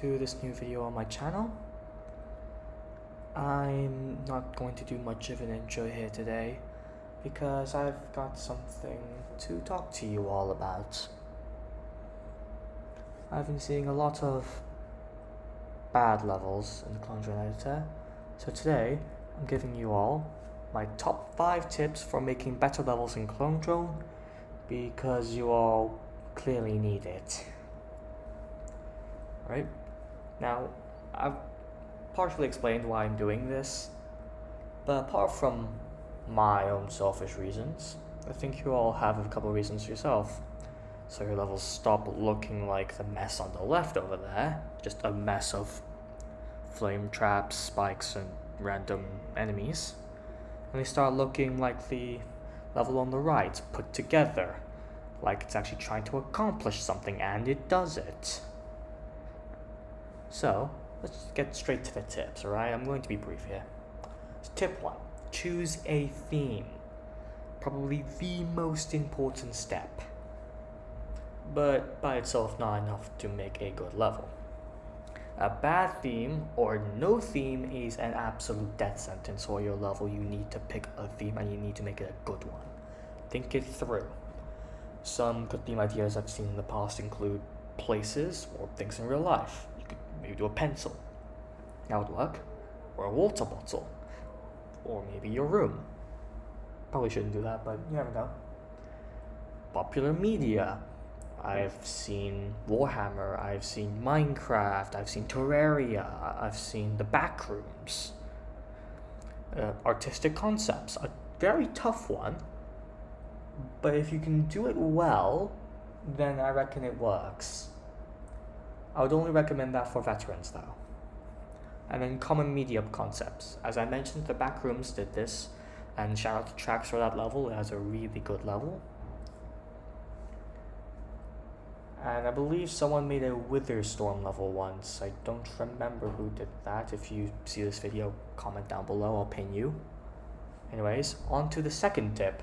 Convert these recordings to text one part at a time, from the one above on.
To this new video on my channel. I'm not going to do much of an intro here today because I've got something to talk to you all about. I've been seeing a lot of bad levels in the Clone Drone Editor, so today I'm giving you all my top 5 tips for making better levels in Clone Drone because you all clearly need it. Right? Now, I've partially explained why I'm doing this, but apart from my own selfish reasons, I think you all have a couple reasons yourself. So your levels stop looking like the mess on the left over there, just a mess of flame traps, spikes, and random enemies, and they start looking like the level on the right, put together, like it's actually trying to accomplish something, and it does it. So, let's get straight to the tips, alright? I'm going to be brief here. So tip 1, choose a theme. Probably the most important step, but by itself not enough to make a good level. A bad theme or no theme is an absolute death sentence for your level. You need to pick a theme and you need to make it a good one. Think it through. Some good theme ideas I've seen in the past include places or things in real life. Maybe do a pencil, that would work, or a water bottle, or maybe your room. Probably shouldn't do that, but you never know. Popular media. I've seen Warhammer, I've seen Minecraft, I've seen Terraria, I've seen the Backrooms. Artistic concepts, a very tough one, but if you can do it well, then I reckon it works. I would only recommend that for veterans though. And then common media concepts. As I mentioned, the Backrooms did this, and shout out to Trax for that level. It has a really good level. And I believe someone made a Witherstorm level once. I don't remember who did that. If you see this video, comment down below, I'll pin you. Anyways, on to the second tip.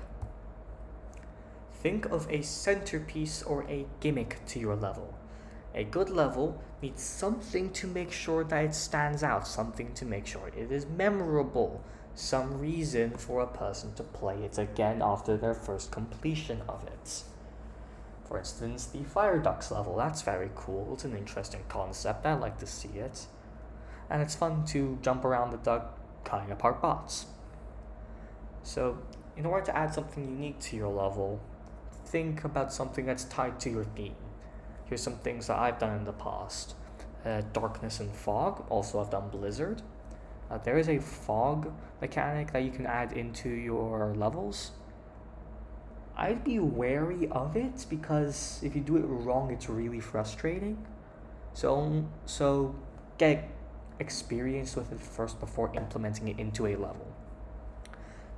Think of a centerpiece or a gimmick to your level. A good level needs something to make sure that it stands out, something to make sure it is memorable, some reason for a person to play it again after their first completion of it. For instance, the Fire Ducks level, that's very cool, it's an interesting concept, I like to see it. And it's fun to jump around the duck cutting apart bots. So, in order to add something unique to your level, think about something that's tied to your theme. Here's some things that I've done in the past. Darkness and fog, also I've done blizzard. There is a fog mechanic that you can add into your levels. I'd be wary of it because if you do it wrong, it's really frustrating. So get experience with it first before implementing it into a level.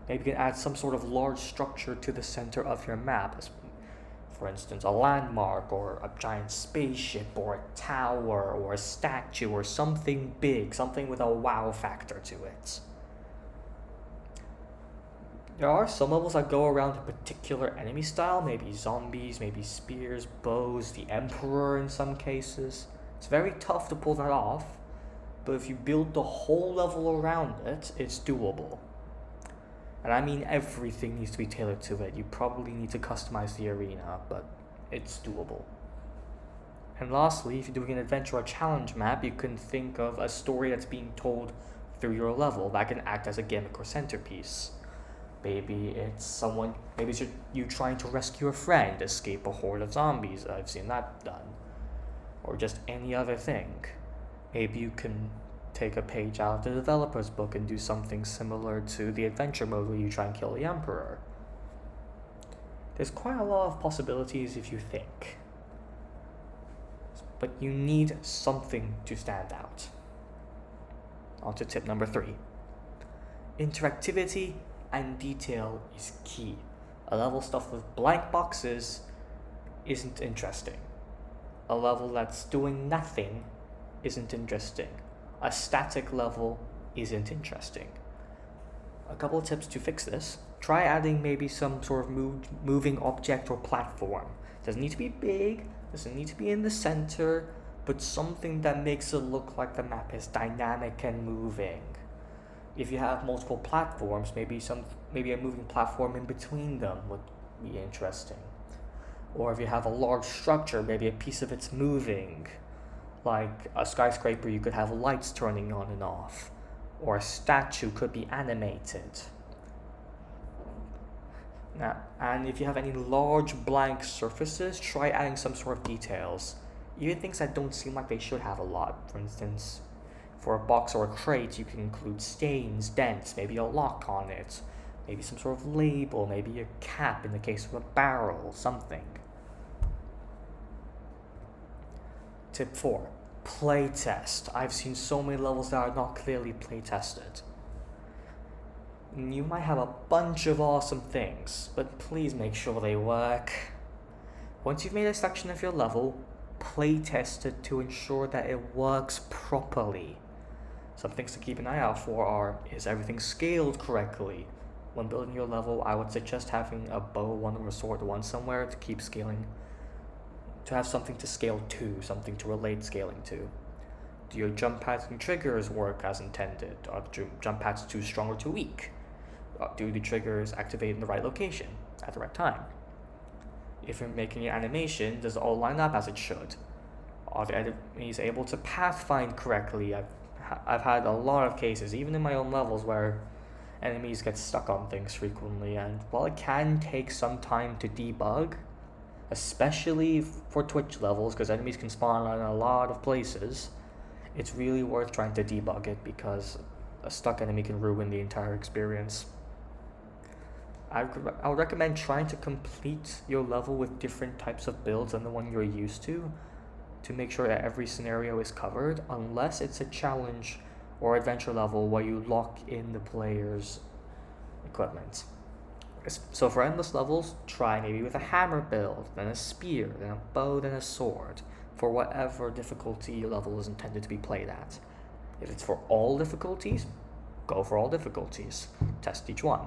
Maybe you can add some sort of large structure to the center of your map. For instance, a landmark, or a giant spaceship, or a tower, or a statue, or something big, something with a wow factor to it. There are some levels that go around a particular enemy style, maybe zombies, maybe spears, bows, the Emperor in some cases. It's very tough to pull that off, but if you build the whole level around it, it's doable. And I mean everything needs to be tailored to it. You probably need to customize the arena, but it's doable. And lastly, if you're doing an adventure or challenge map, you can think of a story that's being told through your level that can act as a gimmick or centerpiece. Maybe it's you trying to rescue a friend, escape a horde of zombies. I've seen that done. Or just any other thing. Maybe you can take a page out of the developer's book and do something similar to the adventure mode where you try and kill the Emperor. There's quite a lot of possibilities if you think. But you need something to stand out. On to tip number 3. Interactivity and detail is key. A level stuffed with blank boxes isn't interesting. A level that's doing nothing isn't interesting. A static level isn't interesting. A couple of tips to fix this. Try adding maybe some sort of moving object or platform. Doesn't need to be big, doesn't need to be in the center, but something that makes it look like the map is dynamic and moving. If you have multiple platforms, maybe a moving platform in between them would be interesting. Or if you have a large structure, maybe a piece of it's moving. Like a skyscraper, you could have lights turning on and off. Or a statue could be animated. Now, and if you have any large blank surfaces, try adding some sort of details. Even things that don't seem like they should have a lot. For instance, for a box or a crate, you can include stains, dents, maybe a lock on it, maybe some sort of label, maybe a cap in the case of a barrel, something. Tip 4. Playtest. I've seen so many levels that are not clearly playtested. You might have a bunch of awesome things, but please make sure they work. Once you've made a section of your level, playtest it to ensure that it works properly. Some things to keep an eye out for are, is everything scaled correctly? When building your level, I would suggest having a bow one or a sword one somewhere to keep scaling, to have something to scale to, something to relate scaling to. Do your jump pads and triggers work as intended? Are the jump pads too strong or too weak? Do the triggers activate in the right location at the right time? If you're making an animation, does it all line up as it should? Are the enemies able to pathfind correctly? I've had a lot of cases, even in my own levels, where enemies get stuck on things frequently, and while it can take some time to debug, especially for Twitch levels, because enemies can spawn in a lot of places, it's really worth trying to debug it because a stuck enemy can ruin the entire experience. I would recommend trying to complete your level with different types of builds than the one you're used to make sure that every scenario is covered, unless it's a challenge or adventure level where you lock in the player's equipment. So for endless levels, try maybe with a hammer build, then a spear, then a bow, then a sword, for whatever difficulty your level is intended to be played at. If it's for all difficulties, go for all difficulties. Test each one.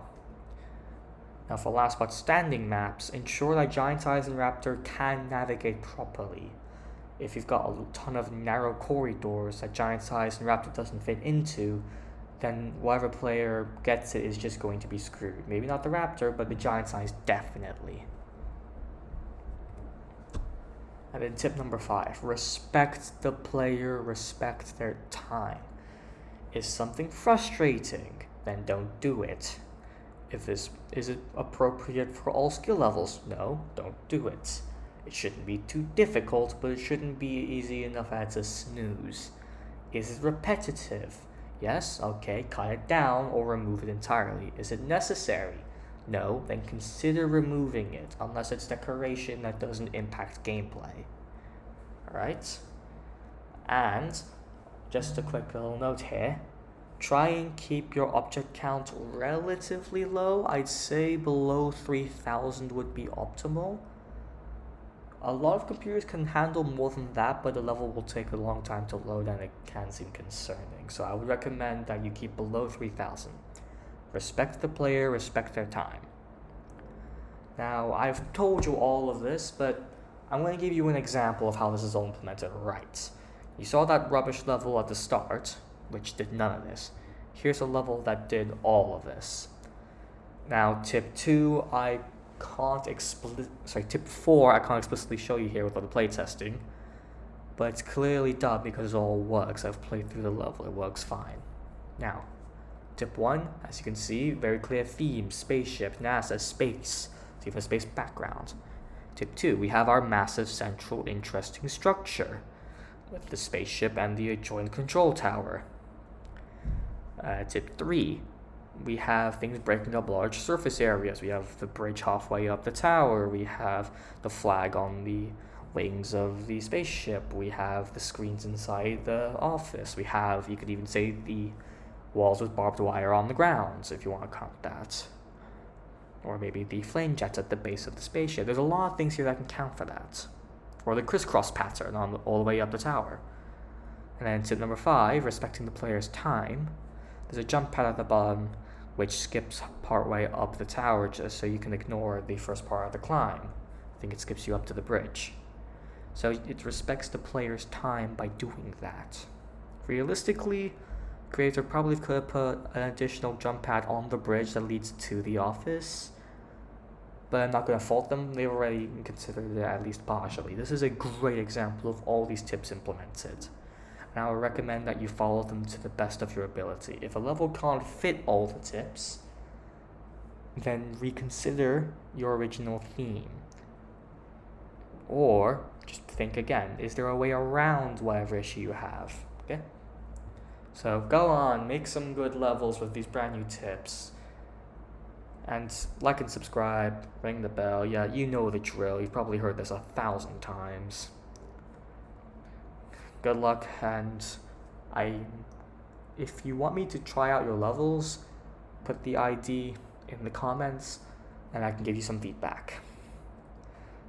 Now for last but standing maps, ensure that Giant Size and Raptor can navigate properly. If you've got a ton of narrow corridors that Giant Size and Raptor doesn't fit into, then whatever player gets it is just going to be screwed. Maybe not the Raptor, but the Giant Size definitely. And then tip number 5, respect the player, respect their time. Is something frustrating? Then don't do it. Is it appropriate for all skill levels? No, don't do it. It shouldn't be too difficult, but it shouldn't be easy enough as a snooze. Is it repetitive? Yes, okay, cut it down or remove it entirely. Is it necessary? No, then consider removing it, unless it's decoration that doesn't impact gameplay. Alright? And, just a quick little note here, try and keep your object count relatively low. I'd say below 3,000 would be optimal. A lot of computers can handle more than that, but the level will take a long time to load and it can seem concerning. So I would recommend that you keep below 3,000. Respect the player, respect their time. Now, I've told you all of this, but I'm going to give you an example of how this is all implemented right. You saw that rubbish level at the start, which did none of this. Here's a level that did all of this. Now, tip 4, I can't explicitly show you here without the playtesting, but it's clearly done because it all works. I've played through the level, it works fine. Now, tip 1, as you can see, very clear theme, spaceship, NASA, space, so you have a space background. Tip 2, we have our massive central interesting structure with the spaceship and the adjoining control tower. Tip 3, we have things breaking up large surface areas. We have the bridge halfway up the tower. We have the flag on the wings of the spaceship. We have the screens inside the office. We have, you could even say, the walls with barbed wire on the grounds, if you want to count that. Or maybe the flame jets at the base of the spaceship. There's a lot of things here that can count for that. Or the crisscross pattern all the way up the tower. And then tip number 5, respecting the player's time. There's a jump pad at the bottom which skips partway up the tower just so you can ignore the first part of the climb. I think it skips you up to the bridge. So it respects the player's time by doing that. Realistically, creator probably could have put an additional jump pad on the bridge that leads to the office, but I'm not going to fault them. They've already considered it at least partially. This is a great example of all these tips implemented, and I would recommend that you follow them to the best of your ability. If a level can't fit all the tips, then reconsider your original theme. Or just think again, is there a way around whatever issue you have? Okay? So go on, make some good levels with these brand new tips. And like and subscribe, ring the bell. Yeah, you know the drill. You've probably heard this 1,000 times. Good luck, and if you want me to try out your levels, put the ID in the comments and I can give you some feedback.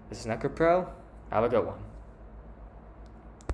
This is NecroPro. Have a good one.